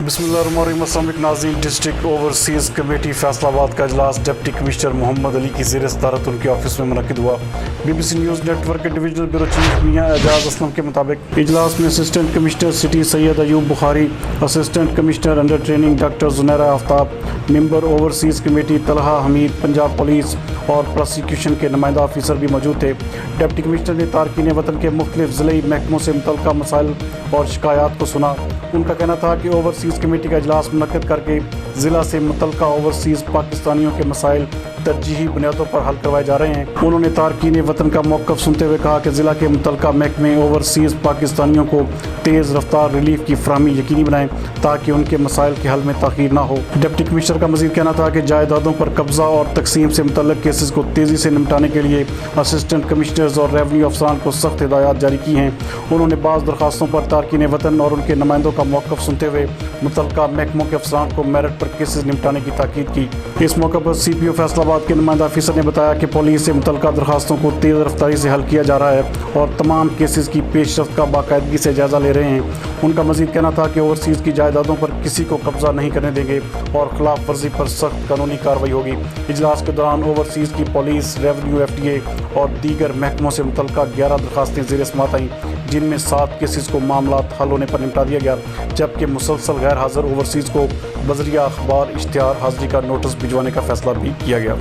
बिस्मिल्लाहिर्रहमानिर्रहीम। नाज़रीन, district overseas committee Faisalabad का इजलास डिप्टी कमिश्नर मोहम्मद अली की ज़ेर सदारत उनके ऑफिस में मुनक़िद हुआ। BBC न्यूज़ नेटवर्क के डिविजनल ब्यूरो चीफ मियां एजाज असलम के मुताबिक इजलास में assistant commissioner city Syed Ayub Bukhari, assistant commissioner under training doctor Zunaira Aftab, member overseas committee Talha Hamid, Punjab police और प्रोसिक्यूशन के नुमाइंदा ऑफिसर भी मौजूद थे। डिप्टी कमिश्नर ने तारकीन वतन के मुख्तलिफ ज़िली महकमों से मुतल्लिक़ा मसाइल और शिकायत को सुना। उनका कहना था कि ओवरसीज़ कमेटी का इजलास मुनक़्क़िद करके ज़िला से मुतल्लिक़ा ओवरसीज़ पाकिस्तानियों के मसाइल तरजीही बुनियादों पर हल करवाए जा रहे हैं। उन्होंने तारकीन वतन का मौक़िफ़ सुनते हुए कहा कि ज़िला के मुतल्लिक़ा महकमे ओवरसीज़ पाकिस्तानियों को तेज़ रफ्तार रिलीफ की फ़राहमी यकीनी बनाएं ताकि उनके मसाइल के हल में ताख़ीर ना हो। डिप्टी कमिश्नर का मज़ीद कहना था कि जायदादों पर कब्ज़ा और तकसीम से मुतल्लिक़ केसेस को तेज़ी से निपटाने के लिए असिस्टेंट कमिश्नर्स और रेवन्यू अफसरान को सख्त हिदायत जारी की हैं। उन्होंने बाज़ दरख्वास्तों पर तारकीन वतन और उनके नुमाइंदों का मौक़िफ़ सुनते हुए मुतल्लिक़ा महकमों के अफसरान को मेरिट पर केसेस निपटाने की ताकीद की। इस मौके पर CPO फैसलाबाद के नुमाइंदा ऑफिसर ने बताया कि पुलिस से मुतल्लिक़ा दरख्वास्तों को तेज़ रफ्तारी से हल किया जा रहा है और तमाम केसेस की पेशरफ्त का बाकायदगी से जायज़ा ले रहे हैं। उनका मज़ीद कहना था कि ओवरसीज़ की जायदादों पर किसी को कब्ज़ा नहीं करने देंगे और खिलाफ वर्जी पर सख्त कानूनी कार्रवाई होगी। इजलास के दौरान ओवरसीज़ की पुलिस, रेवन्यू, FDA और दीगर महकमों से मुतल्लिक़ा 11 दरख्वास्तें ज़ेर समाअत आईं, जिनमें 7 केसेस को मामला हल होने पर निपटा दिया गया, जबकि मुसलसल गैर हाज़िर ओवरसीज़ को बज़रिया अखबार इश्तिहार हाज़िरी का नोटिस भिजवाने का फ़ैसला भी किया गया।